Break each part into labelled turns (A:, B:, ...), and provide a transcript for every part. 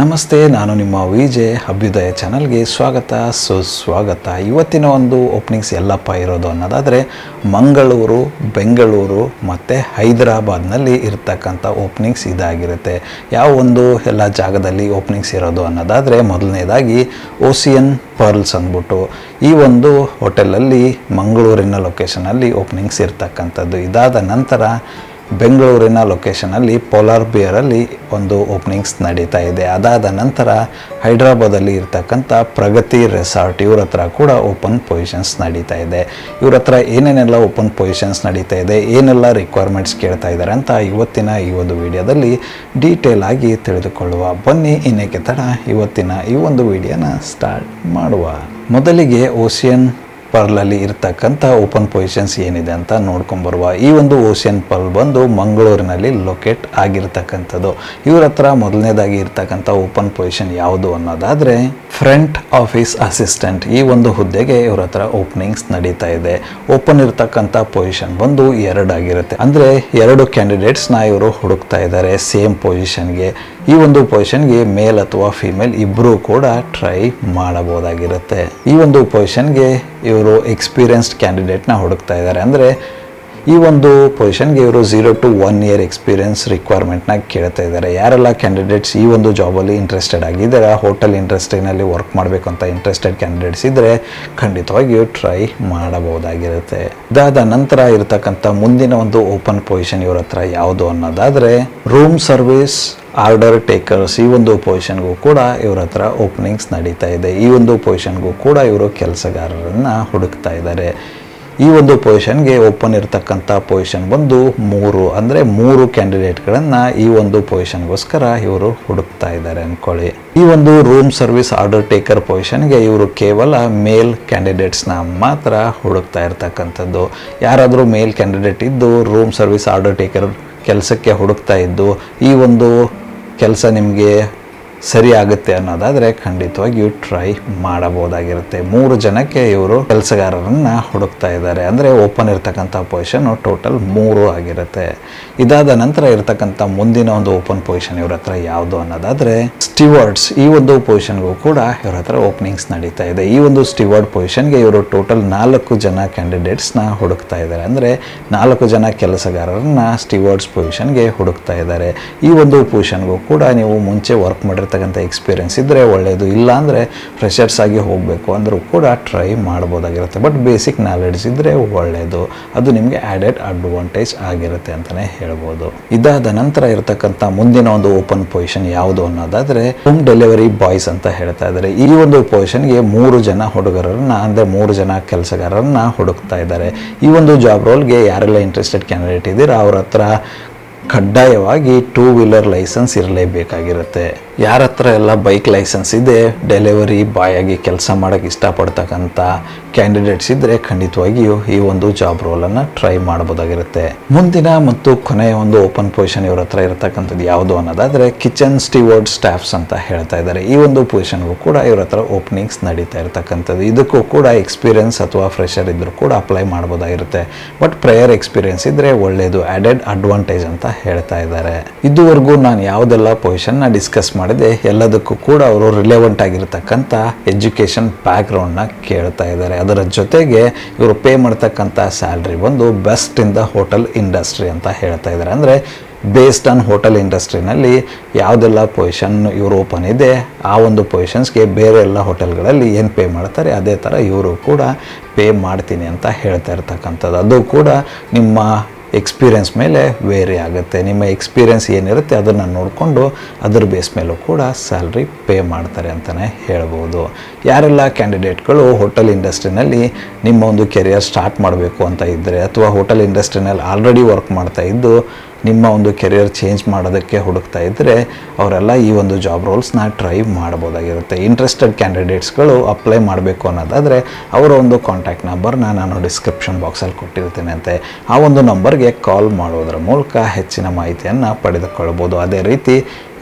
A: ನಮಸ್ತೆ, ನಾನು ನಿಮ್ಮ ವಿಜೆ ಅಭ್ಯುದಯ ಚಾನಲ್ಗೆ ಸ್ವಾಗತ ಸುಸ್ವಾಗತ. ಇವತ್ತಿನ ಒಂದು ಓಪನಿಂಗ್ಸ್ ಎಲ್ಲಪ್ಪ ಇರೋದು ಅನ್ನೋದಾದರೆ ಮಂಗಳೂರು, ಬೆಂಗಳೂರು ಮತ್ತು ಹೈದರಾಬಾದ್ನಲ್ಲಿ ಇರ್ತಕ್ಕಂಥ ಓಪನಿಂಗ್ಸ್ ಇದಾಗಿರುತ್ತೆ. ಯಾವ ಒಂದು ಎಲ್ಲ ಜಾಗದಲ್ಲಿ ಓಪನಿಂಗ್ಸ್ ಇರೋದು ಅನ್ನೋದಾದರೆ ಮೊದಲನೇದಾಗಿ ಓಸಿಯನ್ ಪರ್ಲ್ಸ್ ಅಂದ್ಬಿಟ್ಟು ಈ ಒಂದು ಹೋಟೆಲಲ್ಲಿ ಮಂಗಳೂರಿನ ಲೊಕೇಶನಲ್ಲಿ ಓಪನಿಂಗ್ಸ್ ಇರ್ತಕ್ಕಂಥದ್ದು. ಇದಾದ ನಂತರ ಬೆಂಗಳೂರಿನ ಲೊಕೇಶನಲ್ಲಿ ಪೋಲಾರ್ ಬಿಯರಲ್ಲಿ ಒಂದು ಓಪನಿಂಗ್ಸ್ ನಡೀತಾ ಇದೆ. ಅದಾದ ನಂತರ ಹೈದ್ರಾಬಾದಲ್ಲಿ ಇರ್ತಕ್ಕಂಥ ಪ್ರಗತಿ ರೆಸಾರ್ಟ್ ಇವ್ರ ಹತ್ರ ಕೂಡ ಓಪನ್ ಪೊಸಿಷನ್ಸ್ ನಡೀತಾ ಇದೆ. ಇವ್ರ ಹತ್ರ ಏನೇನೆಲ್ಲ ಓಪನ್ ಪೊಸಿಷನ್ಸ್ ನಡೀತಾ ಇದೆ, ಏನೆಲ್ಲ ರಿಕ್ವೈರ್ಮೆಂಟ್ಸ್ ಕೇಳ್ತಾ ಇದ್ದಾರೆ ಅಂತ ಇವತ್ತಿನ ಈ ಒಂದು ವಿಡಿಯೋದಲ್ಲಿ ಡೀಟೇಲ್ ಆಗಿ ತಿಳಿದುಕೊಳ್ಳುವ. ಬನ್ನಿ ಇನ್ನೇಕೆ ತಡ ಇವತ್ತಿನ ಈ ಒಂದು ವಿಡಿಯೋನ ಸ್ಟಾರ್ಟ್ ಮಾಡುವ. ಮೊದಲಿಗೆ ಓಸಿಯನ್ ಪರ್ಲಲ್ಲಿ ಇರ್ತಕ್ಕಂಥ ಓಪನ್ ಪೊಸಿಷನ್ಸ್ ಏನಿದೆ ಅಂತ ನೋಡ್ಕೊಂಬರುವ. ಈ ಒಂದು ಓಸಿಯನ್ ಪರ್ಲ್ ಬಂದು ಮಂಗಳೂರಿನಲ್ಲಿ ಲೊಕೇಟ್ ಆಗಿರ್ತಕ್ಕಂಥದ್ದು. ಇವ್ರ ಹತ್ರ ಮೊದಲನೇದಾಗಿ ಇರ್ತಕ್ಕಂಥ ಓಪನ್ ಪೊಸಿಷನ್ ಯಾವುದು ಅನ್ನೋದಾದರೆ ಫ್ರಂಟ್ ಆಫೀಸ್ ಅಸಿಸ್ಟೆಂಟ್. ಈ ಒಂದು ಹುದ್ದೆಗೆ ಇವ್ರ ಹತ್ರ ಓಪನಿಂಗ್ಸ್ ನಡೀತಾ ಇದೆ. ಓಪನ್ ಇರ್ತಕ್ಕಂಥ ಪೊಸಿಷನ್ ಬಂದು 2 ಆಗಿರುತ್ತೆ. ಅಂದರೆ 2 ಕ್ಯಾಂಡಿಡೇಟ್ಸ್ನ ಇವರು ಹುಡುಕ್ತಾ ಇದ್ದಾರೆ ಸೇಮ್ ಪೊಸಿಷನ್ಗೆ. ಈ ಒಂದು ಪೊಸಿಷನ್ಗೆ ಮೇಲ್ ಅಥವಾ ಫಿಮೇಲ್ ಇಬ್ಬರೂ ಕೂಡ ಟ್ರೈ ಮಾಡಬಹುದಾಗಿರುತ್ತೆ. ಈ ಒಂದು ಪೊಸಿಷನ್ಗೆ ಇವರು ಎಕ್ಸ್ಪೀರಿಯನ್ಸ್ಡ್ ಕ್ಯಾಂಡಿಡೇಟ್ನ ಹುಡುಕ್ತಾ ಇದ್ದಾರೆ. ಅಂದರೆ ಈ ಒಂದು ಪೊಸಿಷನ್ಗೆ ಇವರು 0 to 1 year ಎಕ್ಸ್ಪೀರಿಯನ್ಸ್ ರಿಕ್ವೈರ್ಮೆಂಟ್ನ ಕೇಳ್ತಾ ಇದ್ದಾರೆ. ಯಾರೆಲ್ಲ ಕ್ಯಾಂಡಿಡೇಟ್ಸ್ ಈ ಒಂದು ಜಾಬಲ್ಲಿ ಇಂಟ್ರೆಸ್ಟೆಡ್ ಆಗಿದ್ದಾರೆ, ಹೋಟೆಲ್ ಇಂಡಸ್ಟ್ರಿನಲ್ಲಿ ವರ್ಕ್ ಮಾಡಬೇಕು ಅಂತ ಇಂಟ್ರೆಸ್ಟೆಡ್ ಕ್ಯಾಂಡಿಡೇಟ್ಸ್ ಇದ್ದರೆ ಖಂಡಿತವಾಗಿಯೂ ಟ್ರೈ ಮಾಡಬಹುದಾಗಿರುತ್ತೆ. ಇದಾದ ನಂತರ ಇರತಕ್ಕಂಥ ಮುಂದಿನ ಒಂದು ಓಪನ್ ಪೊಸಿಷನ್ ಇವ್ರ ಹತ್ರ ಯಾವುದು ಅನ್ನೋದಾದರೆ ರೂಮ್ ಸರ್ವಿಸ್ ಆರ್ಡರ್ ಟೇಕರ್ಸ್. ಈ ಒಂದು ಪೊಸಿಷನ್ಗೂ ಕೂಡ ಇವ್ರ ಹತ್ರ ಓಪನಿಂಗ್ಸ್ ನಡೀತಾ ಇದೆ. ಈ ಒಂದು ಪೊಸಿಷನ್ಗೂ ಕೂಡ ಇವರು ಕೆಲಸಗಾರರನ್ನು ಹುಡುಕ್ತಾ ಇದ್ದಾರೆ. ಈ ಒಂದು ಪೊಸಿಷನ್ಗೆ ಓಪನ್ ಇರ್ತಕ್ಕಂಥ ಪೊಸಿಷನ್ ಬಂದು 3, ಅಂದರೆ 3 ಕ್ಯಾಂಡಿಡೇಟ್ಗಳನ್ನು ಈ ಒಂದು ಪೊಸಿಷನ್ಗೋಸ್ಕರ ಇವರು ಹುಡುಕ್ತಾ ಇದ್ದಾರೆ ಅಂದ್ಕೊಳ್ಳಿ. ಈ ಒಂದು ರೂಮ್ ಸರ್ವಿಸ್ ಆರ್ಡರ್ ಟೇಕರ್ ಪೊಸಿಷನ್ಗೆ ಇವರು ಕೇವಲ ಮೇಲ್ ಕ್ಯಾಂಡಿಡೇಟ್ಸ್ನ ಮಾತ್ರ ಹುಡುಕ್ತಾ ಇರ್ತಕ್ಕಂಥದ್ದು. ಯಾರಾದರೂ ಮೇಲ್ ಕ್ಯಾಂಡಿಡೇಟ್ ಇದ್ದು ರೂಮ್ ಸರ್ವಿಸ್ ಆರ್ಡರ್ ಟೇಕರ್ ಕೆಲಸಕ್ಕೆ ಹುಡುಕ್ತಾ ಇದ್ದು ಈ ಒಂದು ಕೆಲಸ ನಿಮಗೆ ಸರಿ ಆಗುತ್ತೆ ಅನ್ನೋದಾದರೆ ಖಂಡಿತವಾಗಿಯೂ ಟ್ರೈ ಮಾಡಬಹುದಾಗಿರುತ್ತೆ. 3 ಜನಕ್ಕೆ ಇವರು ಕೆಲಸಗಾರರನ್ನು ಹುಡುಕ್ತಾ ಇದ್ದಾರೆ. ಅಂದರೆ ಓಪನ್ ಇರ್ತಕ್ಕಂಥ ಪೊಸಿಷನ್ನು ಟೋಟಲ್ 3 ಆಗಿರುತ್ತೆ. ಇದಾದ ನಂತರ ಇರ್ತಕ್ಕಂಥ ಮುಂದಿನ ಒಂದು ಓಪನ್ ಪೊಸಿಷನ್ ಇವ್ರ ಹತ್ರ ಯಾವುದು ಅನ್ನೋದಾದರೆ ಸ್ಟಿವರ್ಡ್ಸ್. ಈ ಒಂದು ಪೊಸಿಷನ್ಗೂ ಕೂಡ ಇವ್ರ ಹತ್ರ ಓಪನಿಂಗ್ಸ್ ನಡೀತಾ ಇದೆ. ಈ ಒಂದು ಸ್ಟಿವರ್ಡ್ ಪೊಸಿಷನ್ಗೆ ಇವರು ಟೋಟಲ್ 4 ಜನ ಕ್ಯಾಂಡಿಡೇಟ್ಸ್ನ ಹುಡುಕ್ತಾ ಇದ್ದಾರೆ. ಅಂದರೆ 4 ಜನ ಕೆಲಸಗಾರರನ್ನ ಸ್ಟಿವರ್ಡ್ಸ್ ಪೊಸಿಷನ್ಗೆ ಹುಡುಕ್ತಾ ಇದ್ದಾರೆ. ಈ ಒಂದು ಪೊಸಿಷನ್ಗೂ ಕೂಡ ನೀವು ಮುಂಚೆ ವರ್ಕ್ ಮಾಡಿರ್ತಕ್ಕಂಥ ಎಕ್ಸ್ಪೀರಿಯನ್ಸ್ ಇದ್ದರೆ ಒಳ್ಳೆಯದು, ಇಲ್ಲ ಅಂದರೆ ಫ್ರೆಷರ್ಸ್ ಆಗಿ ಹೋಗಬೇಕು ಅಂದರೂ ಕೂಡ ಟ್ರೈ ಮಾಡ್ಬೋದಾಗಿರುತ್ತೆ. ಬಟ್ ಬೇಸಿಕ್ ನಾಲೆಡ್ಜ್ ಇದ್ದರೆ ಒಳ್ಳೆಯದು, ಅದು ನಿಮಗೆ ಆ್ಯಡೆಡ್ ಅಡ್ವಾಂಟೇಜ್ ಆಗಿರುತ್ತೆ ಅಂತಲೇ ಹೇಳ್ಬೋದು. ಇದಾದ ನಂತರ ಇರತಕ್ಕಂಥ ಮುಂದಿನ ಒಂದು ಓಪನ್ ಪೊಸಿಷನ್ ಯಾವುದು ಅನ್ನೋದಾದರೆ ಹೋಮ್ ಡೆಲಿವರಿ ಬಾಯ್ಸ್ ಅಂತ ಹೇಳ್ತಾ ಇದ್ದಾರೆ. ಈ ಒಂದು ಪೊಸಿಷನ್ಗೆ 3 ಜನ ಹುಡುಗರನ್ನ, ಅಂದರೆ 3 ಜನ ಕೆಲಸಗಾರರನ್ನ ಹುಡುಕ್ತಾ ಇದ್ದಾರೆ. ಈ ಒಂದು ಜಾಬ್ ರೋಲ್ಗೆ ಯಾರೆಲ್ಲ ಇಂಟ್ರೆಸ್ಟೆಡ್ ಕ್ಯಾಂಡಿಡೇಟ್ ಇದ್ದೀರಾ ಅವ್ರ ಹತ್ರ ಕಡ್ಡಾಯವಾಗಿ 2 wheeler ಲೈಸೆನ್ಸ್ ಇರಲೇಬೇಕಾಗಿರುತ್ತೆ. ಯಾರ ಹತ್ರ ಎಲ್ಲ ಬೈಕ್ ಲೈಸೆನ್ಸ್ ಇದೆ, ಡೆಲಿವರಿ ಬಾಯ್ ಆಗಿ ಕೆಲಸ ಮಾಡೋಕ್ಕೆ ಇಷ್ಟಪಡ್ತಕ್ಕಂಥ ಕ್ಯಾಂಡಿಡೇಟ್ಸ್ ಇದ್ದರೆ ಖಂಡಿತವಾಗಿಯೂ ಈ ಒಂದು ಜಾಬ್ ರೋಲನ್ನು ಟ್ರೈ ಮಾಡ್ಬೋದಾಗಿರುತ್ತೆ. ಮುಂದಿನ ಮತ್ತು ಕೊನೆಯ ಒಂದು ಓಪನ್ ಪೊಸಿಷನ್ ಇವ್ರ ಹತ್ರ ಇರತಕ್ಕಂಥದ್ದು ಯಾವುದು ಅನ್ನೋದಾದರೆ ಕಿಚನ್ ಸ್ಟಿವರ್ಡ್ ಸ್ಟಾಫ್ಸ್ ಅಂತ ಹೇಳ್ತಾ ಇದ್ದಾರೆ. ಈ ಒಂದು ಪೊಸಿಷನ್ಗೂ ಕೂಡ ಇವ್ರ ಹತ್ರ ಓಪನಿಂಗ್ಸ್ ನಡೀತಾ ಇರತಕ್ಕಂಥದ್ದು. ಇದಕ್ಕೂ ಕೂಡ ಎಕ್ಸ್ಪೀರಿಯನ್ಸ್ ಅಥವಾ ಫ್ರೆಷರ್ ಇದ್ದರೂ ಕೂಡ ಅಪ್ಲೈ ಮಾಡ್ಬೋದಾಗಿರುತ್ತೆ. ಬಟ್ ಪ್ರಯರ್ ಎಕ್ಸ್ಪೀರಿಯನ್ಸ್ ಇದ್ದರೆ ಒಳ್ಳೆಯದು, ಆ್ಯಡೆಡ್ ಅಡ್ವಾಂಟೇಜ್ ಅಂತ ಹೇಳ್ತಾ ಇದ್ದಾರೆ. ಇದುವರೆಗೂ ನಾನು ಯಾವುದೆಲ್ಲ ಪೊಸಿಷನ್ನ ಡಿಸ್ಕಸ್ ಮಾಡಿದೆ ಎಲ್ಲದಕ್ಕೂ ಕೂಡ ಅವರು ರಿಲೆವೆಂಟ್ ಆಗಿರ್ತಕ್ಕಂಥ ಎಜುಕೇಷನ್ ಬ್ಯಾಕ್ಗ್ರೌಂಡ್ನ ಕೇಳ್ತಾ ಇದ್ದಾರೆ. ಅದರ ಜೊತೆಗೆ ಇವರು ಪೇ ಮಾಡ್ತಕ್ಕಂಥ ಸ್ಯಾಲ್ರಿ ಬಂದು best in the hotel industry ಅಂತ ಹೇಳ್ತಾ ಇದ್ದಾರೆ. ಅಂದರೆ ಬೇಸ್ಡ್ ಆನ್ ಹೋಟೆಲ್ ಇಂಡಸ್ಟ್ರಿನಲ್ಲಿ ಯಾವುದೆಲ್ಲ ಪೊಸಿಷನ್ ಇವರು ಓಪನ್ ಇದೆ ಆ ಒಂದು ಪೊಸಿಷನ್ಸ್ಗೆ ಬೇರೆ ಎಲ್ಲ ಹೋಟೆಲ್ಗಳಲ್ಲಿ ಏನು ಪೇ ಮಾಡ್ತಾರೆ ಅದೇ ಥರ ಇವರು ಕೂಡ ಪೇ ಮಾಡ್ತೀನಿ ಅಂತ ಹೇಳ್ತಾ ಇರ್ತಕ್ಕಂಥದ್ದು. ಅದು ಕೂಡ ನಿಮ್ಮ ಎಕ್ಸ್ಪೀರಿಯನ್ಸ್ ಮೇಲೆ ವೇರಿ ಆಗುತ್ತೆ. ನಿಮ್ಮ ಎಕ್ಸ್ಪೀರಿಯನ್ಸ್ ಏನಿರುತ್ತೆ ಅದನ್ನು ನೋಡಿಕೊಂಡು ಅದ್ರ ಬೇಸ್ ಮೇಲೂ ಕೂಡ ಸ್ಯಾಲ್ರಿ ಪೇ ಮಾಡ್ತಾರೆ ಅಂತಲೇ ಹೇಳ್ಬೋದು. ಯಾರೆಲ್ಲ ಕ್ಯಾಂಡಿಡೇಟ್ಗಳು ಹೋಟೆಲ್ ಇಂಡಸ್ಟ್ರಿನಲ್ಲಿ ನಿಮ್ಮ ಒಂದು ಕೆರಿಯರ್ ಸ್ಟಾರ್ಟ್ ಮಾಡಬೇಕು ಅಂತ ಇದ್ದರೆ, ಅಥವಾ ಹೋಟೆಲ್ ಇಂಡಸ್ಟ್ರಿನಲ್ಲಿ ಆಲ್ರೆಡಿ ವರ್ಕ್ ಮಾಡ್ತಾ ಇದ್ದು ನಿಮ್ಮ ಒಂದು ಕೆರಿಯರ್ ಚೇಂಜ್ ಮಾಡೋದಕ್ಕೆ ಹುಡುಕ್ತಾ ಇದ್ದರೆ ಅವರೆಲ್ಲ ಈ ಒಂದು ಜಾಬ್ ರೋಲ್ಸ್ನ ಟ್ರೈ ಮಾಡ್ಬೋದಾಗಿರುತ್ತೆ. ಇಂಟ್ರೆಸ್ಟೆಡ್ ಕ್ಯಾಂಡಿಡೇಟ್ಸ್ಗಳು ಅಪ್ಲೈ ಮಾಡಬೇಕು ಅನ್ನೋದಾದರೆ ಅವರ ಒಂದು ಕಾಂಟ್ಯಾಕ್ಟ್ ನಂಬರ್ನ ನಾನು ಡಿಸ್ಕ್ರಿಪ್ಷನ್ ಬಾಕ್ಸಲ್ಲಿ ಕೊಟ್ಟಿರ್ತೀನಿ ಅಂತೆ. ಆ ಒಂದು ನಂಬರ್ಗೆ ಕಾಲ್ ಮಾಡೋದ್ರ ಮೂಲಕ ಹೆಚ್ಚಿನ ಮಾಹಿತಿಯನ್ನು ಪಡೆದುಕೊಳ್ಬೋದು. ಅದೇ ರೀತಿ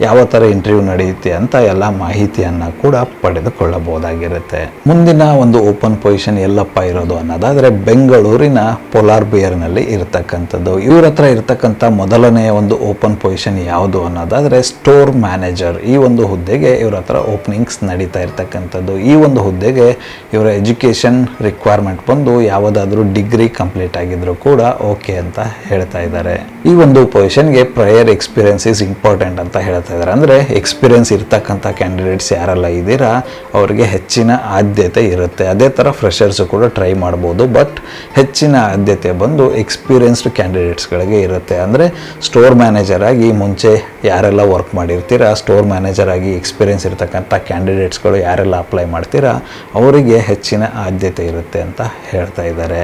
A: ಯಾವ ಥರ ಇಂಟರ್ವ್ಯೂ ನಡೆಯುತ್ತೆ ಅಂತ ಎಲ್ಲ ಮಾಹಿತಿಯನ್ನು ಕೂಡ ಪಡೆದುಕೊಳ್ಳಬಹುದಾಗಿರುತ್ತೆ. ಮುಂದಿನ ಒಂದು ಓಪನ್ ಪೊಸಿಷನ್ ಎಲ್ಲಪ್ಪ ಇರೋದು ಅನ್ನೋದಾದರೆ ಬೆಂಗಳೂರಿನ ಪೋಲಾರ್ ಬಿಯರ್ನಲ್ಲಿ ಇರತಕ್ಕಂಥದ್ದು. ಇವ್ರ ಹತ್ರ ಇರತಕ್ಕಂಥ ಮೊದಲನೆಯ ಒಂದು ಓಪನ್ ಪೊಸಿಷನ್ ಯಾವುದು ಅನ್ನೋದಾದರೆ ಸ್ಟೋರ್ ಮ್ಯಾನೇಜರ್. ಈ ಒಂದು ಹುದ್ದೆಗೆ ಇವ್ರ ಹತ್ರ ಓಪನಿಂಗ್ಸ್ ನಡೀತಾ ಇರ್ತಕ್ಕಂಥದ್ದು. ಈ ಒಂದು ಹುದ್ದೆಗೆ ಇವರ ಎಜುಕೇಷನ್ ರಿಕ್ವೈರ್ಮೆಂಟ್ ಬಂದು ಯಾವುದಾದ್ರೂ ಡಿಗ್ರಿ ಕಂಪ್ಲೀಟ್ ಆಗಿದ್ರು ಕೂಡ ಓಕೆ ಅಂತ ಹೇಳ್ತಾ ಇದ್ದಾರೆ. ಈ ಒಂದು ಪೊಸಿಷನ್ಗೆ ಪ್ರಯರ್ ಎಕ್ಸ್ಪೀರಿಯನ್ಸ್ ಇಸ್ ಇಂಪಾರ್ಟೆಂಟ್ ಅಂತ ಹೇಳ್ತಾ ಇದ್ದಾರೆ. ಅಂದರೆ ಎಕ್ಸ್ಪೀರಿಯನ್ಸ್ ಇರ್ತಕ್ಕಂಥ ಕ್ಯಾಂಡಿಡೇಟ್ಸ್ ಯಾರೆಲ್ಲ ಇದ್ದೀರಾ ಅವರಿಗೆ ಹೆಚ್ಚಿನ ಆದ್ಯತೆ ಇರುತ್ತೆ. ಅದೇ ಥರ ಫ್ರೆಷರ್ಸು ಕೂಡ ಟ್ರೈ ಮಾಡ್ಬೋದು, ಬಟ್ ಹೆಚ್ಚಿನ ಆದ್ಯತೆ ಬಂದು ಎಕ್ಸ್ಪೀರಿಯನ್ಸ್ಡ್ ಕ್ಯಾಂಡಿಡೇಟ್ಸ್ಗಳಿಗೆ ಇರುತ್ತೆ. ಅಂದರೆ ಸ್ಟೋರ್ ಮ್ಯಾನೇಜರ್ ಆಗಿ ಮುಂಚೆ ಯಾರೆಲ್ಲ ವರ್ಕ್ ಮಾಡಿರ್ತೀರಾ, ಸ್ಟೋರ್ ಮ್ಯಾನೇಜರ್ ಆಗಿ ಎಕ್ಸ್ಪೀರಿಯನ್ಸ್ ಇರ್ತಕ್ಕಂಥ ಕ್ಯಾಂಡಿಡೇಟ್ಸ್ಗಳು ಯಾರೆಲ್ಲ ಅಪ್ಲೈ ಮಾಡ್ತೀರಾ ಅವರಿಗೆ ಹೆಚ್ಚಿನ ಆದ್ಯತೆ ಇರುತ್ತೆ ಅಂತ ಹೇಳ್ತಾ ಇದ್ದಾರೆ.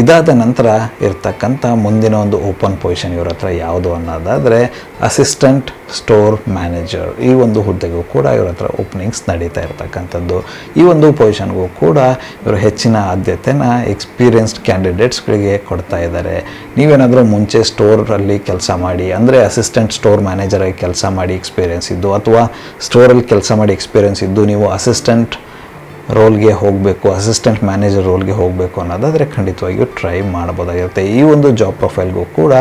A: ಇದಾದ ನಂತರ ಇರ್ತಕ್ಕಂಥ ಮುಂದಿನ ಒಂದು ಓಪನ್ ಪೊಸಿಷನ್ ಇವ್ರ ಹತ್ರ ಯಾವುದು ಅನ್ನೋದಾದರೆ ಅಸಿಸ್ಟೆಂಟ್ ಸ್ಟೋರ್ ಮ್ಯಾನೇಜರ್. ಈ ಒಂದು ಹುದ್ದೆಗೂ ಕೂಡ ಇವ್ರ ಹತ್ರ ಓಪನಿಂಗ್ಸ್ ನಡೀತಾ ಇರ್ತಕ್ಕಂಥದ್ದು. ಈ ಒಂದು ಪೊಸಿಷನ್ಗೂ ಕೂಡ ಇವರು ಹೆಚ್ಚಿನ ಆದ್ಯತೆನ ಎಕ್ಸ್ಪೀರಿಯನ್ಸ್ಡ್ ಕ್ಯಾಂಡಿಡೇಟ್ಸ್ಗಳಿಗೆ ಕೊಡ್ತಾ ಇದ್ದಾರೆ. ನೀವೇನಾದರೂ ಮುಂಚೆ ಸ್ಟೋರಲ್ಲಿ ಕೆಲಸ ಮಾಡಿ, ಅಂದರೆ ಅಸಿಸ್ಟೆಂಟ್ ಸ್ಟೋರ್ ಮ್ಯಾನೇಜರಾಗಿ ಕೆಲಸ ಮಾಡಿ ಎಕ್ಸ್ಪೀರಿಯನ್ಸ್ ಇದ್ದು, ಅಥವಾ ಸ್ಟೋರಲ್ಲಿ ಕೆಲಸ ಮಾಡಿ ಎಕ್ಸ್ಪೀರಿಯನ್ಸ್ ಇದ್ದು ನೀವು ಅಸಿಸ್ಟೆಂಟ್ ರೋಲ್ಗೆ ಹೋಗಬೇಕು, ಅಸಿಸ್ಟೆಂಟ್ ಮ್ಯಾನೇಜರ್ ರೋಲ್ಗೆ ಹೋಗಬೇಕು ಅನ್ನೋದಾದರೆ ಖಂಡಿತವಾಗಿಯೂ ಟ್ರೈ ಮಾಡ್ಬೋದಾಗಿರುತ್ತೆ. ಈ ಒಂದು ಜಾಬ್ ಪ್ರೊಫೈಲ್ಗೂ ಕೂಡ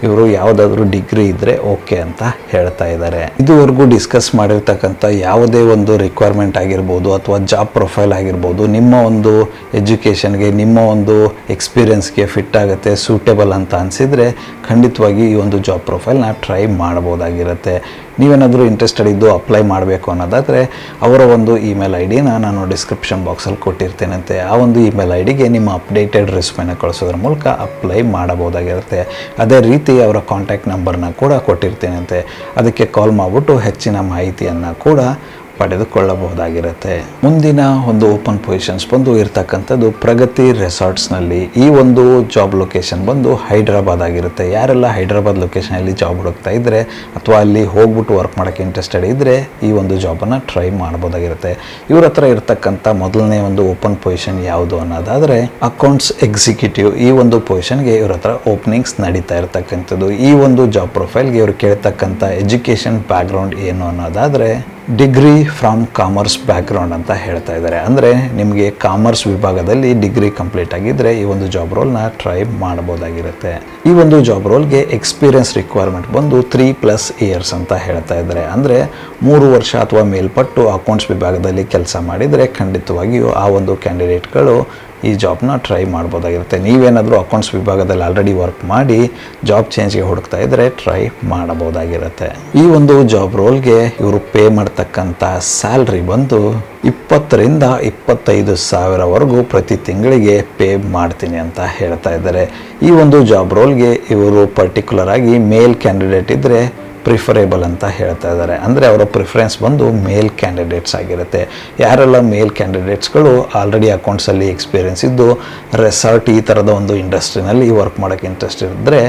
A: ಇವರು ಯಾವುದಾದ್ರೂ ಡಿಗ್ರಿ ಇದ್ದರೆ ಓಕೆ ಅಂತ ಹೇಳ್ತಾ ಇದ್ದಾರೆ. ಇದುವರೆಗೂ ಡಿಸ್ಕಸ್ ಮಾಡಿರ್ತಕ್ಕಂಥ ಯಾವುದೇ ಒಂದು ರಿಕ್ವೈರ್ಮೆಂಟ್ ಆಗಿರ್ಬೋದು ಅಥವಾ ಜಾಬ್ ಪ್ರೊಫೈಲ್ ಆಗಿರ್ಬೋದು ನಿಮ್ಮ ಒಂದು ಎಜುಕೇಷನ್ಗೆ, ನಿಮ್ಮ ಒಂದು ಎಕ್ಸ್ಪೀರಿಯನ್ಸ್ಗೆ ಫಿಟ್ ಆಗುತ್ತೆ, ಸೂಟೇಬಲ್ ಅಂತ ಅನಿಸಿದರೆ ಖಂಡಿತವಾಗಿ ಈ ಒಂದು ಜಾಬ್ ಪ್ರೊಫೈಲ್ನ ಟ್ರೈ ಮಾಡ್ಬೋದಾಗಿರುತ್ತೆ. ನೀವೇನಾದರೂ ಇಂಟ್ರೆಸ್ಟೆಡ್ ಇದ್ದು ಅಪ್ಲೈ ಮಾಡಬೇಕು ಅನ್ನೋದಾದರೆ ಅವರ ಒಂದು ಇಮೇಲ್ ಐ ಡಿನ ನಾನು ಡಿಸ್ಕ್ರಿಪ್ಷನ್ ಬಾಕ್ಸಲ್ಲಿ ಕೊಟ್ಟಿರ್ತೇನಂತೆ. ಆ ಒಂದು ಇಮೇಲ್ ಐ ಡಿಗೆ ನಿಮ್ಮ ಅಪ್ಡೇಟೆಡ್ ರೆಸ್ಯೂಮೆನ ಕಳಿಸೋದ್ರ ಮೂಲಕ ಅಪ್ಲೈ ಮಾಡಬಹುದಾಗಿರುತ್ತೆ. ಅದೇ ರೀತಿ ಅವರ ಕಾಂಟ್ಯಾಕ್ಟ್ ನಂಬರ್ನ ಕೂಡ ಕೊಟ್ಟಿರ್ತೇನಂತೆ. ಅದಕ್ಕೆ ಕಾಲ್ ಮಾಡಿಬಿಟ್ಟು ಹೆಚ್ಚಿನ ಮಾಹಿತಿಯನ್ನು ಕೂಡ ಪಡೆದುಕೊಳ್ಳಬಹುದಾಗಿರುತ್ತೆ. ಮುಂದಿನ ಒಂದು ಓಪನ್ ಪೊಸಿಷನ್ಸ್ ಬಂದು ಇರ್ತಕ್ಕಂಥದ್ದು ಪ್ರಗತಿ ರೆಸಾರ್ಟ್ಸ್ನಲ್ಲಿ. ಈ ಒಂದು ಜಾಬ್ ಲೊಕೇಶನ್ ಬಂದು ಹೈದ್ರಾಬಾದ್ ಆಗಿರುತ್ತೆ. ಯಾರೆಲ್ಲ ಹೈದ್ರಾಬಾದ್ ಲೊಕೇಶನಲ್ಲಿ ಜಾಬ್ ಹುಡುಕ್ತಾ ಇದ್ದರೆ ಅಥವಾ ಅಲ್ಲಿ ಹೋಗ್ಬಿಟ್ಟು ವರ್ಕ್ ಮಾಡೋಕ್ಕೆ ಇಂಟ್ರೆಸ್ಟೆಡ್ ಇದ್ದರೆ ಈ ಒಂದು ಜಾಬನ್ನು ಟ್ರೈ ಮಾಡ್ಬೋದಾಗಿರುತ್ತೆ. ಇವ್ರ ಹತ್ರ ಇರ್ತಕ್ಕಂಥ ಮೊದಲನೇ ಒಂದು ಓಪನ್ ಪೊಸಿಷನ್ ಯಾವುದು ಅನ್ನೋದಾದರೆ ಅಕೌಂಟ್ಸ್ ಎಕ್ಸಿಕ್ಯೂಟಿವ್. ಈ ಒಂದು ಪೊಸಿಷನ್ಗೆ ಇವ್ರ ಹತ್ರ ಓಪನಿಂಗ್ಸ್ ನಡೀತಾ ಇರ್ತಕ್ಕಂಥದ್ದು. ಈ ಒಂದು ಜಾಬ್ ಪ್ರೊಫೈಲ್ಗೆ ಇವರು ಕೇಳ್ತಕ್ಕಂಥ ಎಜುಕೇಷನ್ ಬ್ಯಾಕ್ಗ್ರೌಂಡ್ ಏನು ಅನ್ನೋದಾದರೆ ಡಿಗ್ರಿ ಫ್ರಮ್ ಕಾಮರ್ಸ್ ಬ್ಯಾಕ್ಗ್ರೌಂಡ್ ಅಂತ ಹೇಳ್ತಾ ಇದ್ದಾರೆ. ಅಂದರೆ ನಿಮಗೆ ಕಾಮರ್ಸ್ ವಿಭಾಗದಲ್ಲಿ ಡಿಗ್ರಿ ಕಂಪ್ಲೀಟ್ ಆಗಿದ್ದರೆ ಈ ಒಂದು ಜಾಬ್ ರೋಲ್ನ ಟ್ರೈ ಮಾಡ್ಬೋದಾಗಿರುತ್ತೆ. ಈ ಒಂದು ಜಾಬ್ ರೋಲ್ಗೆ ಎಕ್ಸ್ಪೀರಿಯನ್ಸ್ ರಿಕ್ವೈರ್ಮೆಂಟ್ ಬಂದು 3+ ಇಯರ್ಸ್ ಅಂತ ಹೇಳ್ತಾ ಇದ್ದಾರೆ. ಅಂದರೆ 3 ವರ್ಷ ಅಥವಾ ಮೇಲ್ಪಟ್ಟು ಅಕೌಂಟ್ಸ್ ವಿಭಾಗದಲ್ಲಿ ಕೆಲಸ ಮಾಡಿದರೆ ಖಂಡಿತವಾಗಿಯೂ ಆ ಒಂದು ಕ್ಯಾಂಡಿಡೇಟ್ಗಳು ಈ ಜಾಬ್ನ ಟ್ರೈ ಮಾಡ್ಬೋದಾಗಿರುತ್ತೆ. ನೀವೇನಾದರೂ ಅಕೌಂಟ್ಸ್ ವಿಭಾಗದಲ್ಲಿ ಆಲ್ರೆಡಿ ವರ್ಕ್ ಮಾಡಿ ಜಾಬ್ ಚೇಂಜ್ಗೆ ಹುಡುಕ್ತಾ ಇದ್ದರೆ ಟ್ರೈ ಮಾಡಬಹುದಾಗಿರುತ್ತೆ. ಈ ಒಂದು ಜಾಬ್ ರೋಲ್ಗೆ ಇವರು ಪೇ ಮಾಡ್ತಕ್ಕಂಥ ಸ್ಯಾಲ್ರಿ ಬಂದು 20,000ರಿಂದ 25,000ವರೆಗೂ ಪ್ರತಿ ತಿಂಗಳಿಗೆ ಪೇ ಮಾಡ್ತೀನಿ ಅಂತ ಹೇಳ್ತಾ ಇದ್ದಾರೆ. ಈ ಒಂದು ಜಾಬ್ ರೋಲ್ಗೆ ಇವರು ಪರ್ಟಿಕ್ಯುಲರ್ ಆಗಿ ಮೇಲ್ ಕ್ಯಾಂಡಿಡೇಟ್ ಇದ್ದರೆ ಪ್ರಿಫರೇಬಲ್ ಅಂತ ಹೇಳ್ತಾ ಇದ್ದಾರೆ. ಅಂದರೆ ಅವರ ಪ್ರಿಫರೆನ್ಸ್ ಬಂದು ಮೇಲ್ ಕ್ಯಾಂಡಿಡೇಟ್ಸ್ ಆಗಿರುತ್ತೆ. ಯಾರೆಲ್ಲ ಮೇಲ್ ಕ್ಯಾಂಡಿಡೇಟ್ಸ್ಗಳು ಆಲ್ರೆಡಿ ಅಕೌಂಟ್ಸಲ್ಲಿ ಎಕ್ಸ್ಪೀರಿಯನ್ಸ್ ಇದ್ದು ರೆಸಾರ್ಟ್ ಈ ಥರದ ಒಂದು ಇಂಡಸ್ಟ್ರಿನಲ್ಲಿ ವರ್ಕ್ ಮಾಡೋಕ್ಕೆ ಇಂಟ್ರೆಸ್ಟ್ ಇದ್ದರೆ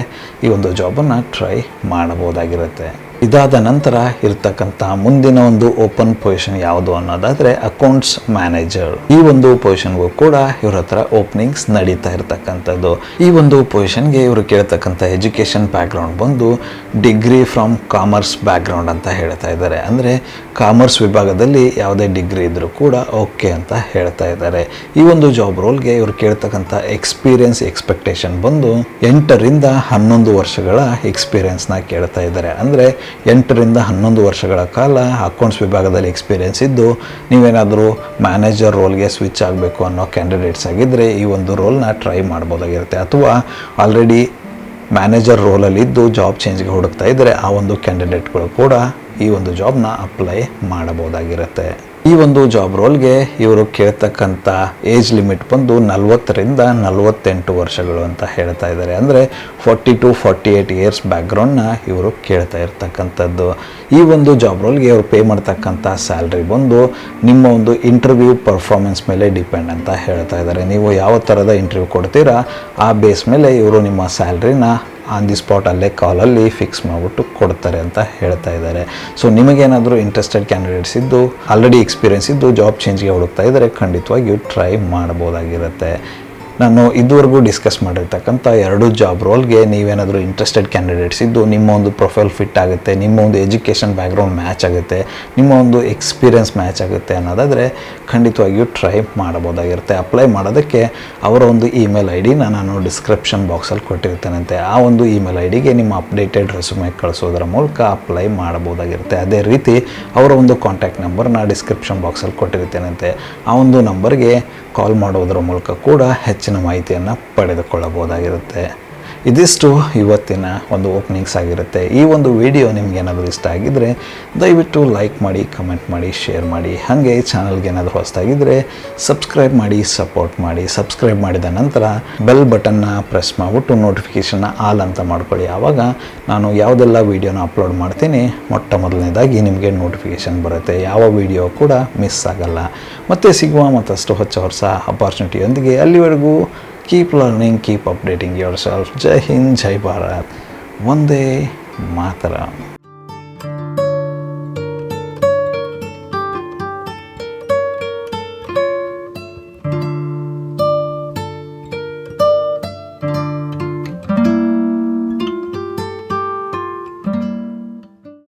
A: ಈ ಒಂದು ಜಾಬನ್ನು ಟ್ರೈ ಮಾಡಬಹುದಾಗಿರುತ್ತೆ. ಇದಾದ ನಂತರ ಇರ್ತಕ್ಕಂಥ ಮುಂದಿನ ಒಂದು ಓಪನ್ ಪೊಸಿಷನ್ ಯಾವುದು ಅನ್ನೋದಾದರೆ ಅಕೌಂಟ್ಸ್ ಮ್ಯಾನೇಜರ್. ಈ ಒಂದು ಪೊಸಿಷನ್ಗೂ ಕೂಡ ಇವ್ರ ಹತ್ರ ಓಪನಿಂಗ್ಸ್ ನಡೀತಾ ಇರ್ತಕ್ಕಂಥದ್ದು. ಈ ಒಂದು ಪೊಸಿಷನ್ಗೆ ಇವರು ಕೇಳ್ತಕ್ಕಂಥ ಎಜುಕೇಷನ್ ಬ್ಯಾಕ್ಗ್ರೌಂಡ್ ಬಂದು ಡಿಗ್ರಿ ಫ್ರಮ್ ಕಾಮರ್ಸ್ ಬ್ಯಾಕ್ಗ್ರೌಂಡ್ ಅಂತ ಹೇಳ್ತಾ ಇದ್ದಾರೆ. ಅಂದರೆ ಕಾಮರ್ಸ್ ವಿಭಾಗದಲ್ಲಿ ಯಾವುದೇ ಡಿಗ್ರಿ ಇದ್ದರೂ ಕೂಡ ಓಕೆ ಅಂತ ಹೇಳ್ತಾ ಇದ್ದಾರೆ. ಈ ಒಂದು ಜಾಬ್ ರೋಲ್ಗೆ ಇವರು ಕೇಳ್ತಕ್ಕಂಥ ಎಕ್ಸ್ಪೀರಿಯನ್ಸ್ ಎಕ್ಸ್ಪೆಕ್ಟೇಷನ್ ಬಂದು 8ರಿಂದ 11 ವರ್ಷಗಳ ಎಕ್ಸ್ಪೀರಿಯನ್ಸ್ನ ಕೇಳ್ತಾ ಇದ್ದಾರೆ. ಅಂದರೆ 8ರಿಂದ 11 ವರ್ಷಗಳ ಕಾಲ ಅಕೌಂಟ್ಸ್ ವಿಭಾಗದಲ್ಲಿ ಎಕ್ಸ್ಪೀರಿಯನ್ಸ್ ಇದ್ದು ನೀವೇನಾದರೂ ಮ್ಯಾನೇಜರ್ ರೋಲ್ಗೆ ಸ್ವಿಚ್ ಆಗಬೇಕು ಅನ್ನೋ ಕ್ಯಾಂಡಿಡೇಟ್ಸ್ ಆಗಿದ್ದರೆ ಈ ಒಂದು ರೋಲ್ನ ಟ್ರೈ ಮಾಡ್ಬೋದಾಗಿರುತ್ತೆ. ಅಥವಾ ಆಲ್ರೆಡಿ ಮ್ಯಾನೇಜರ್ ರೋಲಲ್ಲಿದ್ದು ಜಾಬ್ ಚೇಂಜ್ಗೆ ಹುಡುಕ್ತಾ ಇದ್ದರೆ ಆ ಒಂದು ಕ್ಯಾಂಡಿಡೇಟ್ಗಳು ಕೂಡ ಈ ಒಂದು ಜಾಬ್ನ ಅಪ್ಲೈ ಮಾಡಬಹುದಾಗಿರುತ್ತೆ. ಈ ಒಂದು ಜಾಬ್ ರೋಲ್ಗೆ ಇವರು ಕೇಳ್ತಕ್ಕಂಥ ಏಜ್ ಲಿಮಿಟ್ ಬಂದು 40ರಿಂದ 48 ವರ್ಷಗಳು ಅಂತ ಹೇಳ್ತಾ ಇದ್ದಾರೆ. ಅಂದರೆ 40 to 48 ಇಯರ್ಸ್ ಬ್ಯಾಕ್ಗ್ರೌಂಡ್ನ ಇವರು ಕೇಳ್ತಾ ಇರ್ತಕ್ಕಂಥದ್ದು. ಈ ಒಂದು ಜಾಬ್ ರೋಲ್ಗೆ ಇವರು ಪೇ ಮಾಡ್ತಕ್ಕಂಥ ಸ್ಯಾಲ್ರಿ ಬಂದು ನಿಮ್ಮ ಒಂದು ಇಂಟರ್ವ್ಯೂ ಪರ್ಫಾರ್ಮೆನ್ಸ್ ಮೇಲೆ ಡಿಪೆಂಡ್ ಅಂತ ಹೇಳ್ತಾ ಇದ್ದಾರೆ. ನೀವು ಯಾವ ಥರದ ಇಂಟರ್ವ್ಯೂ ಕೊಡ್ತೀರಾ ಆ ಬೇಸ್ ಮೇಲೆ ಇವರು ನಿಮ್ಮ ಸ್ಯಾಲ್ರಿನ ಆನ್ ದಿ ಸ್ಪಾಟ್ ಅಲ್ಲೇ ಕಾಲಲ್ಲಿ ಫಿಕ್ಸ್ ಮಾಡಿಬಿಟ್ಟು ಕೊಡ್ತಾರೆ ಅಂತ ಹೇಳ್ತಾ ಇದ್ದಾರೆ. ಸೊ ನಿಮಗೇನಾದರೂ ಇಂಟ್ರೆಸ್ಟೆಡ್ ಕ್ಯಾಂಡಿಡೇಟ್ಸ್ ಇದ್ದು ಆಲ್ರೆಡಿ ಎಕ್ಸ್ಪೀರಿಯನ್ಸ್ ಇದ್ದು ಜಾಬ್ ಚೇಂಜ್ಗೆ ಹುಡುಕ್ತಾ ಇದ್ದರೆ ಖಂಡಿತವಾಗಿಯೂ ಟ್ರೈ ಮಾಡ್ಬೋದಾಗಿರುತ್ತೆ. ನಾನು ಇದುವರೆಗೂ ಡಿಸ್ಕಸ್ ಮಾಡಿರ್ತಕ್ಕಂಥ 2 ಜಾಬ್ ರೋಲ್ಗೆ ನೀವೇನಾದರೂ ಇಂಟ್ರೆಸ್ಟೆಡ್ ಕ್ಯಾಂಡಿಡೇಟ್ಸ್ ಇದ್ದು ನಿಮ್ಮ ಒಂದು ಪ್ರೊಫೈಲ್ ಫಿಟ್ ಆಗುತ್ತೆ, ನಿಮ್ಮ ಒಂದು ಎಜುಕೇಷನ್ ಬ್ಯಾಕ್ಗ್ರೌಂಡ್ ಮ್ಯಾಚ್ ಆಗುತ್ತೆ, ನಿಮ್ಮ ಒಂದು ಎಕ್ಸ್ಪೀರಿಯನ್ಸ್ ಮ್ಯಾಚ್ ಆಗುತ್ತೆ ಅನ್ನೋದಾದರೆ ಖಂಡಿತವಾಗಿಯೂ ಟ್ರೈ ಮಾಡಬಹುದಾಗಿರುತ್ತೆ. ಅಪ್ಲೈ ಮಾಡೋದಕ್ಕೆ ಅವರ ಒಂದು ಇಮೇಲ್ ಐ ಡಿನ ನಾನು ಡಿಸ್ಕ್ರಿಪ್ಷನ್ ಬಾಕ್ಸಲ್ಲಿ ಕೊಟ್ಟಿರ್ತೇನಂತೆ. ಆ ಒಂದು ಇಮೇಲ್ ಐ ಡಿಗೆ ನಿಮ್ಮ ಅಪ್ಡೇಟೆಡ್ ರೆಸ್ಯೂಮೆ ಕಳಿಸೋದ್ರ ಮೂಲಕ ಅಪ್ಲೈ ಮಾಡಬಹುದಾಗಿರುತ್ತೆ. ಅದೇ ರೀತಿ ಅವರ ಒಂದು ಕಾಂಟ್ಯಾಕ್ಟ್ ನಂಬರ್ನ ಡಿಸ್ಕ್ರಿಪ್ಷನ್ ಬಾಕ್ಸಲ್ಲಿ ಕೊಟ್ಟಿರ್ತೇನಂತೆ. ಆ ಒಂದು ನಂಬರ್ಗೆ ಕಾಲ್ ಮಾಡೋದ್ರ ಮೂಲಕ ಕೂಡ ಹೆಚ್ಚಿನ ಮಾಹಿತಿಯನ್ನು ಪಡೆದುಕೊಳ್ಳಬಹುದಾಗಿರುತ್ತೆ. ಇದಿಷ್ಟು ಇವತ್ತಿನ ಒಂದು ಓಪನಿಂಗ್ಸ್ ಆಗಿರುತ್ತೆ. ಈ ಒಂದು ವಿಡಿಯೋ ನಿಮ್ಗೇನಾದರೂ ಇಷ್ಟ ಆಗಿದ್ದರೆ ದಯವಿಟ್ಟು ಲೈಕ್ ಮಾಡಿ, ಕಮೆಂಟ್ ಮಾಡಿ, ಶೇರ್ ಮಾಡಿ. ಹಾಗೆ ಚಾನಲ್ಗೆ ಏನಾದರೂ ಹೊಸದಾಗಿದ್ದರೆ ಸಬ್ಸ್ಕ್ರೈಬ್ ಮಾಡಿ, ಸಪೋರ್ಟ್ ಮಾಡಿ. ಸಬ್ಸ್ಕ್ರೈಬ್ ಮಾಡಿದ ನಂತರ ಬೆಲ್ ಬಟನ್ನ ಪ್ರೆಸ್ ಮಾಡಿಬಿಟ್ಟು ನೋಟಿಫಿಕೇಷನ್ನ ಆಲ್ ಅಂತ ಮಾಡ್ಕೊಳ್ಳಿ. ಆವಾಗ ನಾನು ಯಾವುದೆಲ್ಲ ವೀಡಿಯೋನ ಅಪ್ಲೋಡ್ ಮಾಡ್ತೀನಿ ಮೊಟ್ಟ ಮೊದಲನೇದಾಗಿ ನಿಮಗೆ ನೋಟಿಫಿಕೇಷನ್ ಬರುತ್ತೆ. ಯಾವ ವಿಡಿಯೋ ಕೂಡ ಮಿಸ್ ಆಗಲ್ಲ. ಮತ್ತೆ ಸಿಗುವ ಮತ್ತಷ್ಟು ಹೊಸ ಅಪಾರ್ಚುನಿಟಿಯೊಂದಿಗೆ. ಅಲ್ಲಿವರೆಗೂ keep learning, keep updating yourself. Jai Hind, Jai Bharat. Vande Mataram.